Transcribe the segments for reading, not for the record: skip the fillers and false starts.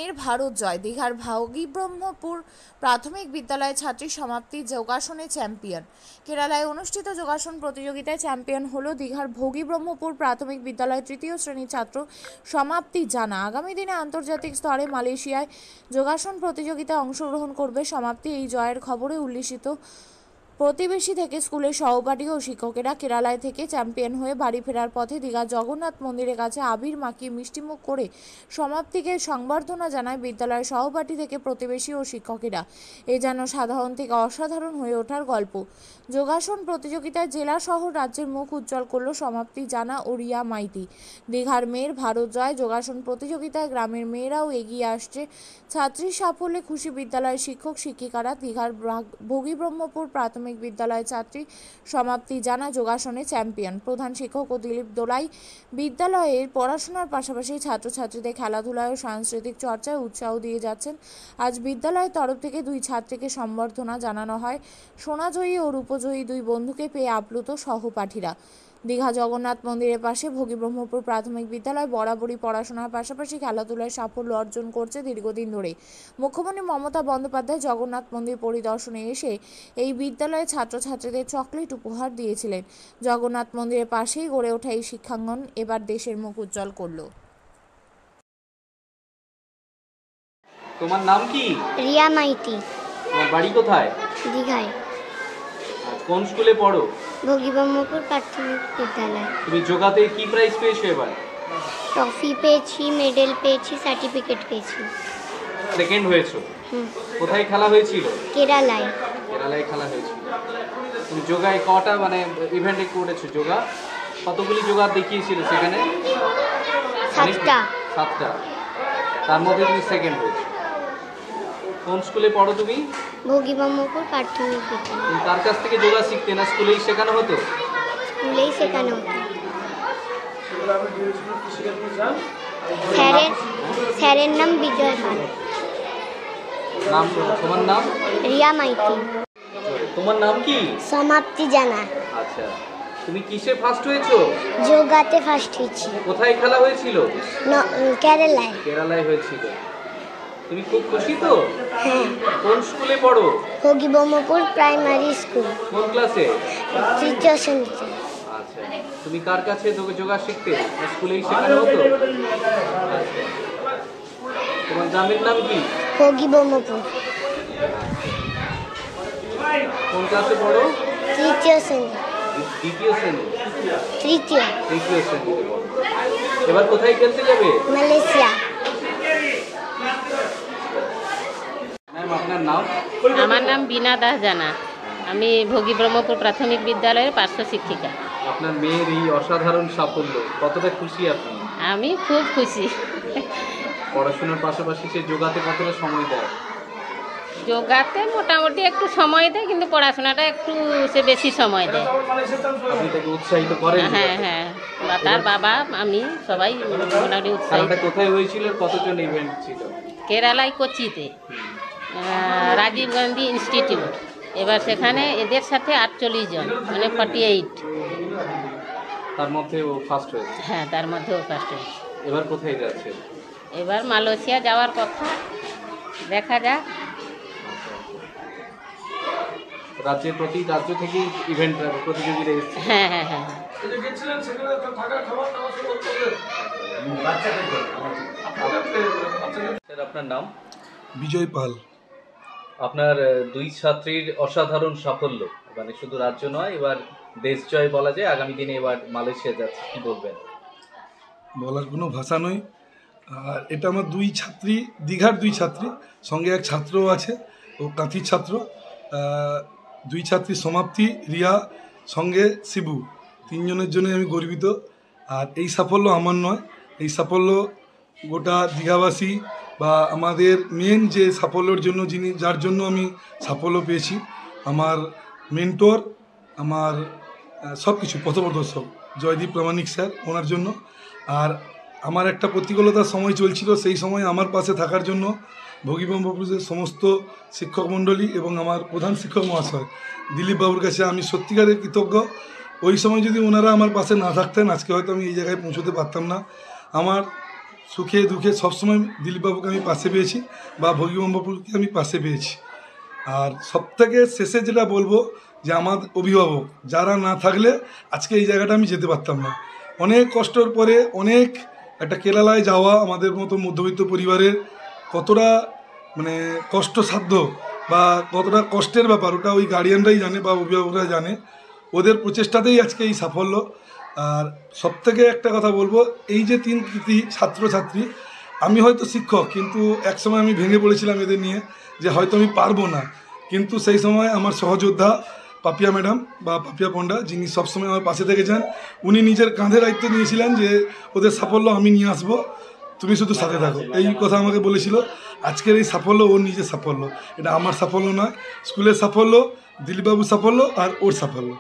মেয়ের ভারত জয়। দীঘার ভগীব্রহ্মপুর প্রাথমিক বিদ্যালয়ের ছাত্রী সমাপ্তি যোগাসনে চ্যাম্পিয়ন। কেরালায় অনুষ্ঠিত যোগাসন প্রতিযোগিতায় চ্যাম্পিয়ন হলো দীঘার ভগীব্রহ্মপুর প্রাথমিক বিদ্যালয়ের তৃতীয় শ্রেণীর ছাত্র সমাপ্তি জানা। আগামী দিনে আন্তর্জাতিক স্তরে মালয়েশিয়ায় যোগাসন প্রতিযোগিতায় অংশগ্রহণ করবে সমাপ্তি। এই জয়ের খবরে উল্লিখিত প্রতিবেশী থেকে স্কুলের সহপাঠী ও শিক্ষকেরা কেরালায় থেকে চ্যাম্পিয়ন হয়ে বাড়ি ফেরার পথে দীঘা জগন্নাথ মন্দিরের কাছে আবির মাখিয়ে মিষ্টিমুখ করে সমাপ্তিকে সংবর্ধনা জানায় বিদ্যালয়ের সহপাঠী থেকে প্রতিবেশী ও শিক্ষকেরা। এ যেন সাধারণ থেকে অসাধারণ হয়ে ওঠার গল্প। যোগাসন প্রতিযোগিতায় জেলা শহর রাজ্যের মুখ উজ্জ্বল করল সমাপ্তি জানা ও রিয়া মাইতি। দীঘার মেয়ের ভারত জয়। যোগাসন প্রতিযোগিতায় গ্রামের মেয়েরাও এগিয়ে আসছে। ছাত্রীর সাফল্যে খুশি বিদ্যালয়ের শিক্ষক শিক্ষিকারা। দীঘার ভগীব্রহ্মপুর প্রাথমিক বিদ্যালয়ের ছাত্রী সমাপ্তি জানা যোগাসনে চ্যাম্পিয়ন। প্রধান শিক্ষক ও দিলীপ দোলাই বিদ্যালয়ের পড়াশোনার পাশাপাশি ছাত্রছাত্রীদের খেলাধুলায় ও সাংস্কৃতিক চর্চায় উৎসাহ দিয়ে যাচ্ছেন। আজ বিদ্যালয়ের তরফ থেকে দুই ছাত্রীকে সম্বর্ধনা জানানো হয়। সোনাজয়ী ও রূপজয়ী দুই বন্ধুকে পেয়ে আপ্লুত সহপাঠীরা। দীঘা জগন্নাথ মন্দিরের পাশে ভগীব্রহ্মপুর প্রাথমিক বিদ্যালয় বরাবরই পড়াশোনার পাশাপাশি খেলাধুলায় সাফল্য অর্জন করছে দীর্ঘদিন ধরে। মুখ্যমন্ত্রী মমতা বন্দ্যোপাধ্যায় জগন্নাথ মন্দির পরিদর্শনে এসে এই বিদ্যালয়ের ছাত্রছাত্রীদের চকলেট উপহার দিয়েছিলেন। জগন্নাথ মন্দিরের পাশেই গড়ে ওঠা এই শিক্ষাঙ্গন এবার দেশের মুখ উজ্জ্বল করল। তোমার নাম কি? রিয়া মাইতি। তোমার বাড়ি কোথায়? দীঘায়। কোন স্কুলে পড়ো? ভগীব্রহ্মপুর প্রাথমিক বিদ্যালয়। তুমি যোগাতে কি প্রাইজ পেয়েছো এবার? ট্রফি পেয়েছি, মেডেল পেয়েছি, সার্টিফিকেট পেয়েছি। সেকেন্ড হয়েছো? কোথায় খেলা হয়েছিল? কেরালায়। কেরালায় খেলা হয়েছিল। তুমি যোগায় কটা ইভেন্টে করেছো যোগা? কতগুলি যোগা দেখিয়েছিল সেখানে? 7টা। তার মধ্যে তুমি সেকেন্ড হয়েছো। কোন স্কুলে পড়ো তুমি? ভগীব্রহ্মপুর প্রাথমিক বিদ্যালয়। তুমি তার কাছ থেকে যোগা শিখতে না স্কুলেই শেখানো হতো? স্কুলেই শেখানো হতো। স্যারের নাম বিজয় পাল। তোমার নাম? রিয়া মাইতি। তোমার নাম কি? সমাপ্তি জানা। আচ্ছা, তুমি কিসে ফার্স্ট হয়েছো? যোগাতে ফার্স্ট হয়েছি। কোথায় খেলা হয়েছিল? কেরালায়। কেরালায় হয়েছিল। তুমি খুব খুশি তো? হ্যাঁ। কোন স্কুলে পড়ো? ভগীব্রহ্মপুর প্রাইমারি স্কুল। কোন ক্লাসে? তৃতীয় শ্রেণীতে। আচ্ছা, তুমি কার কাছে যোগা শিখতে? স্কুলেই শেখানো হতো? আচ্ছা, তোমার গ্রামের নাম কি? ভগীব্রহ্মপুর। কোন ক্লাসে পড়ো? তৃতীয় শ্রেণী। দ্বিতীয় শ্রেণী? তৃতীয় শ্রেণী। এবার কোথায় খেলতে যাবে? মালয়েশিয়া। ম্যাম, আপনার নাম? আমার নাম বিনা দাস জানা। আমি ভগীব্রহ্মপুর প্রাথমিক বিদ্যালয়ের পার্শ্ব শিক্ষিকা। আপনার মেয়ের এই অসাধারণ সাফল্য কতটা খুশি আপনি? আমি খুব খুশি। পড়াশোনার পাশাপাশি সে যোগাতে কতটা সময় দেয়? যোগাতে মোটামুটি একটু সময় দেয়, কিন্তু পড়াশোনাটা একটু সে বেশি সময় দেয়। আপনি তাকে উৎসাহিত করেন? হ্যাঁ, তার বাবা আমি সবাই মোটামুটি উৎসাহিত। কোথায় হয়েছিল? কতজন ইভেন্ট ছিল? কেরালায় কোচিতে, রাজীব গান্ধী ইনস্টিটিউট। এবার সেখানে এদের সাথে 48 জন, 48। তার মধ্যে ও ফার্স্ট হয়েছে? হ্যাঁ, তার মধ্যে ও ফার্স্ট হয়েছে। এবার কোথায় যাচ্ছে? এবার মালয়েশিয়া যাওয়ার কথা, দেখা যাক। রাজ্য থেকে ইভেন্ট প্রতিযোগিতা এসেছে? হ্যাঁ। আপনার নাম? বিজয় পাল। আপনার দুই ছাত্রীর অসাধারণ সাফল্য, শুধু রাজ্য নয়, এবার দেশ জয় বলা যায়। আগামী দিনে এবার মালয়েশিয়া যাচ্ছে, কি বলবেন? বলার কোনো ভাষা নয়। আর এটা আমার দুই ছাত্রী, দীঘার দুই ছাত্রী, সঙ্গে এক ছাত্রও আছে, ও কাঁথির ছাত্র। দুই ছাত্রী সমাপ্তি, রিয়া, সঙ্গে শিবু, তিনজনের জন্য আমি গর্বিত। আর এই সাফল্য আমার নয়, এই সাফল্য গোটা দীঘাবাসী বা আমাদের মেন যে সাফল্যের জন্য যার জন্য আমি সাফল্য পেয়েছি, আমার মেন্টর, আমার সব কিছু পথপ্রদর্শক জয়দীপ প্রামাণিক স্যার, ওনার জন্য। আর আমার একটা প্রতিকূলতার সময় চলছিল, সেই সময় আমার পাশে থাকার জন্য ভগীব্রহ্মপুরের সমস্ত শিক্ষক মণ্ডলী এবং আমার প্রধান শিক্ষক মহাশয় দিলীপ বাবুর কাছে আমি সত্যিকারের কৃতজ্ঞ। ওই সময় যদি ওনারা আমার পাশে না থাকতেন, আজকে হয়তো আমি এই জায়গায় পৌঁছতে পারতাম না। আমার সুখে দুঃখে সবসময় দিলীপবাবুকে আমি পাশে পেয়েছি বা ভগীবম্বপুরকে আমি পাশে পেয়েছি। আর সবথেকে শেষে যেটা বলবো যে আমার অভিভাবক যারা না থাকলে আজকে এই জায়গাটা আমি যেতে পারতাম না। অনেক কষ্টর পরে অনেক একটা কেরালায় যাওয়া আমাদের মতো মধ্যবিত্ত পরিবারের কতটা মানে কষ্টসাধ্য বা কতটা কষ্টের ব্যাপার ওটা ওই গার্ডিয়ানরাই জানে বা অভিভাবকরা জানে। ওদের প্রচেষ্টাতেই আজকে এই সাফল্য। আর সবথেকে একটা কথা বলবো, এই যে 3 কৃতি ছাত্রছাত্রী, আমি হয়তো শিক্ষক, কিন্তু একসময় আমি ভেঙে পড়েছিলাম এদের নিয়ে যে হয়তো আমি পারবো না, কিন্তু সেই সময় আমার সহযোদ্ধা পাপিয়া ম্যাডাম বা পাপিয়া পণ্ডা, যিনি সবসময় আমার পাশে থেকেছেন, উনি নিজের কাঁধে দায়িত্ব নিয়েছিলেন যে ওদের সাফল্য আমি নিয়ে আসবো, তুমি শুধু সাথে থাকো, এই কথা আমাকে বলেছিল। আজকের এই সাফল্য ওর নিজের সাফল্য, এটা আমার সাফল্য নয়, স্কুলের সাফল্য, দিলীপবাবুর সাফল্য আর ওর সাফল্য।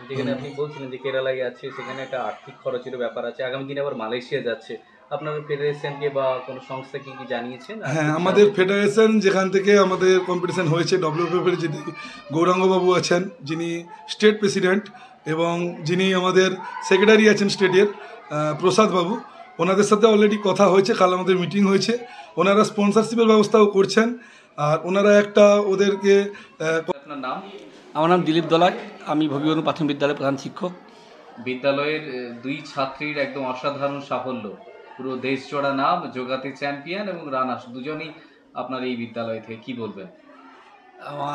যেখানে আপনি বলছিলেন যে কেরালায় যাচ্ছে, সেখানে একটা আর্থিক খরচের ব্যাপার আছে, আগামী দিনে আবার মালয়েশিয়া যাচ্ছে, আপনার ফেডারেশনকে বা কোনো সংস্থাকে কি জানিয়েছেন? হ্যাঁ, আমাদের ফেডারেশন যেখান থেকে আমাদের কম্পিটিশন হয়েছে WFF এর যিনি গৌরাঙ্গবাবু আছেন, যিনি স্টেট প্রেসিডেন্ট, এবং যিনি আমাদের সেক্রেটারি আছেন স্টেটের প্রসাদ বাবু, ওনাদের সাথে অলরেডি কথা হয়েছে, কাল আমাদের মিটিং হয়েছে। ওনারা স্পন্সরশিপের ব্যবস্থাও করছেন। আর ওনারা একটা ওদেরকে আপনার নাম? আমার নাম দিলীপ দলাই, আমি ভগীবন প্রাথমিক বিদ্যালয়ের প্রধান শিক্ষক। বিদ্যালয়ের 2 ছাত্রীর একদম অসাধারণ সাফল্য, পুরো দেশ জোড়া নাম, যোগাতে চ্যাম্পিয়ন এবং রানার্স, দুজনেই আপনার এই বিদ্যালয় থেকে, কি বলবেন?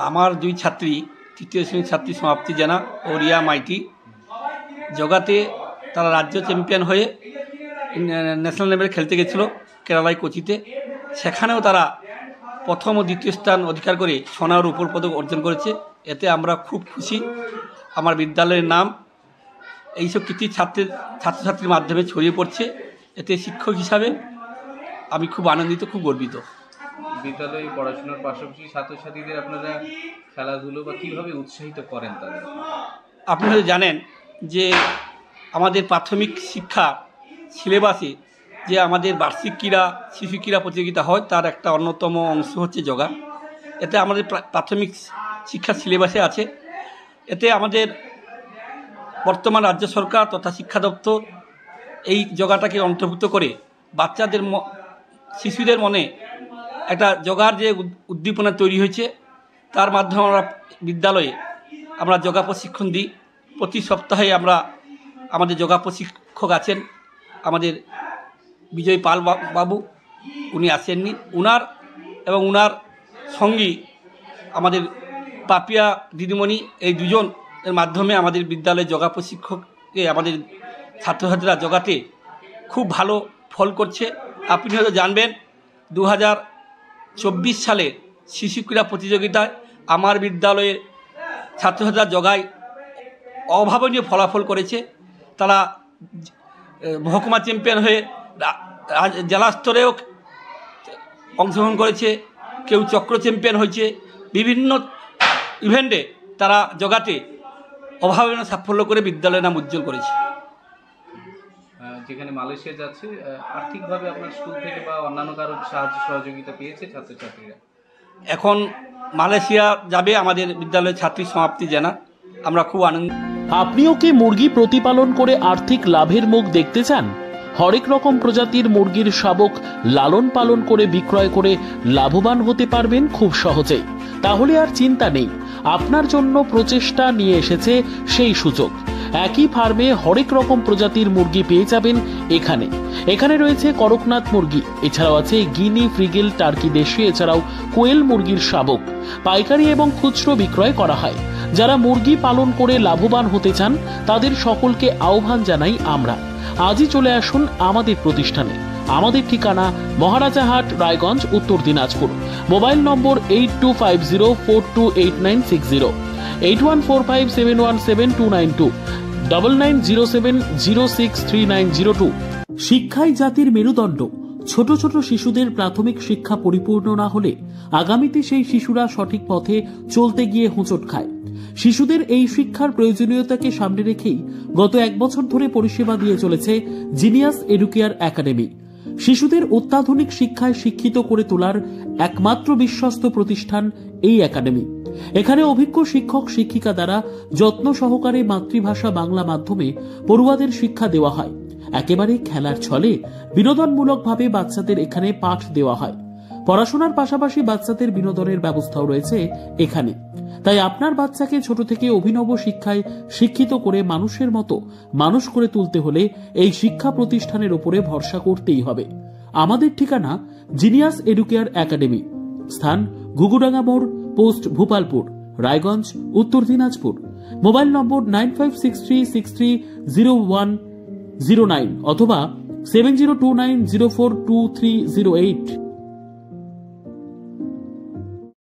আমার 2 ছাত্রী, 3য় শ্রেণীর ছাত্রী সমাপ্তি জানা ও রিয়া মাইতি, যোগাতে তারা রাজ্য চ্যাম্পিয়ন হয়ে ন্যাশনাল লেভেলে খেলতে গেছিলো কেরালায় কোচিতে। সেখানেও তারা প্রথম ও দ্বিতীয় স্থান অধিকার করে সোনা ও রূপোর পদক অর্জন করেছে। এতে আমরা খুব খুশি। আমার বিদ্যালয়ের নাম এইসব কৃতি ছাত্রছাত্রীর মাধ্যমে ছড়িয়ে পড়ছে। এতে শিক্ষক হিসাবে আমি খুব আনন্দিত, খুব গর্বিত। বিদ্যালয়ে পড়াশোনার পাশাপাশি ছাত্রছাত্রীদের আপনারা খেলাধুলো বা কীভাবে উৎসাহিত করেন তাদের? আপনি হয়তো জানেন যে আমাদের প্রাথমিক শিক্ষা সিলেবাসে যে আমাদের বার্ষিক ক্রীড়া, শিশু ক্রীড়া প্রতিযোগিতা হয়, তার একটা অন্যতম অংশ হচ্ছে যোগা। এতে আমাদের প্রাথমিক শিক্ষা সিলেবাসে আছে। এতে আমাদের বর্তমান রাজ্য সরকার তথা শিক্ষা দপ্তর এই যোগাটাকে অন্তর্ভুক্ত করে বাচ্চাদের শিশুদের মনে একটা যোগার যে উদ্দীপনা তৈরি হয়েছে, তার মাধ্যমে আমরা বিদ্যালয়ে আমরা যোগা প্রশিক্ষণ দিই। প্রতি সপ্তাহে আমাদের যোগা প্রশিক্ষক আছেন আমাদের বিজয় পাল বাবু, উনি আসেননি, উনার সঙ্গী আমাদের পাপিয়া দিদিমণি, এই দুজনের মাধ্যমে আমাদের বিদ্যালয়ে যোগা প্রশিক্ষককে আমাদের ছাত্রছাত্রীরা যোগাতে খুব ভালো ফল করছে। আপনি হয়তো জানবেন 2024 সালে শিশু ক্রীড়া প্রতিযোগিতায় আমার বিদ্যালয়ের ছাত্রছাত্রীরা যোগায় অভাবনীয় ফলাফল করেছে। তারা মহকুমা চ্যাম্পিয়ন হয়ে জেলা স্তরেও অংশগ্রহণ করেছে, কেউ চক্র চ্যাম্পিয়ন হয়েছে। বিভিন্ন ইভেন্টে তারা যোগাতে অভাবনীয় সাফল্য করে বিদ্যালয়ের নাম উজ্জ্বল করেছে। যেখানে মালয়েশিয়া যাচ্ছে, আর্থিকভাবে আপনার স্কুল থেকে বা অন্যান্য কারোর সাহায্য সহযোগিতা পেয়েছে ছাত্রছাত্রীরা? এখন মালয়েশিয়া যাবে আমাদের বিদ্যালয়ের ছাত্রী সমাপ্তি জানা, আমরা খুব আনন্দ। আপনিও কি মুরগি প্রতিপালন করে আর্থিক লাভের মুখ দেখতে চান? হরেক রকম প্রজাতির মুরগির শাবক লালন পালন করে বিক্রয় করে লাভবান হতে পারবেন খুব সহজেই। তাহলে আর চিন্তা নেই, আপনার জন্য প্রচেষ্টা নিয়ে এসেছে সেই সুযোগ। একই ফার্মে হরেক রকম প্রজাতির মুরগি পেয়ে যাবেন এখানে রয়েছে করকনাথ মুরগি, এছাড়াও আছে গিনি, ফ্রিগেল, টার্কি দেশি, এছাড়াও কোয়েল মুরগির শাবক। পাইকারি এবং খুচরো বিক্রয় করা হয়। যারা মুরগি পালন করে লাভবান হতে চান তাদের সকলকে আহ্বান জানাই আমরা। আজই চলে আসুন আমাদের প্রতিষ্ঠানে। আমাদের ঠিকানা মহারাজাহাট, রায়গঞ্জ, উত্তর দিনাজপুর। মোবাইল নম্বর 8250428960, 8145717292, 9907063902। শিক্ষাই জাতির মেরুদণ্ড। ছোট ছোট শিশুদের প্রাথমিক শিক্ষা পরিপূর্ণ না হলে আগামীতে সেই শিশুরা সঠিক পথে চলতে গিয়ে হোঁচট খায়। শিশুদের এই শিক্ষার প্রয়োজনীয়তাকে সামনে রেখেই গত 1 বছর ধরে পরিষেবা দিয়ে চলেছে জিনিয়াস এডুকেয়ার একাডেমি। শিশুদের অত্যাধুনিক শিক্ষায় শিক্ষিত করে তোলার একমাত্র বিশ্বস্ত প্রতিষ্ঠান এই একাডেমি। এখানে অভিজ্ঞ শিক্ষক শিক্ষিকা দ্বারা যত্ন সহকারে মাতৃভাষা বাংলা মাধ্যমে পড়ুয়াদের শিক্ষা দেওয়া হয়। একেবারে খেলার ছলে বিনোদনমূলকভাবে বাচ্চাদের এখানে পাঠ দেওয়া হয়। পড়াশোনার পাশাপাশি বাচ্চাদের বিনোদনের ব্যবস্থাও রয়েছে এখানে। তাই আপনার বাচ্চাকে ছোট থেকে অভিনব শিক্ষায় শিক্ষিত করে মানুষের মতো মানুষ করে তুলতে হলে এই শিক্ষা প্রতিষ্ঠানের উপরে ভরসা করতেই হবে। আমাদের ঠিকানা জিনিয়াস এডুকেয়ার একাডেমি, স্থান ঘুঘুডাঙ্গা মোড়, পোস্ট ভূপালপুর, রায়গঞ্জ, উত্তর দিনাজপুর। মোবাইল নম্বর 9563630109 অথবা 7029042308।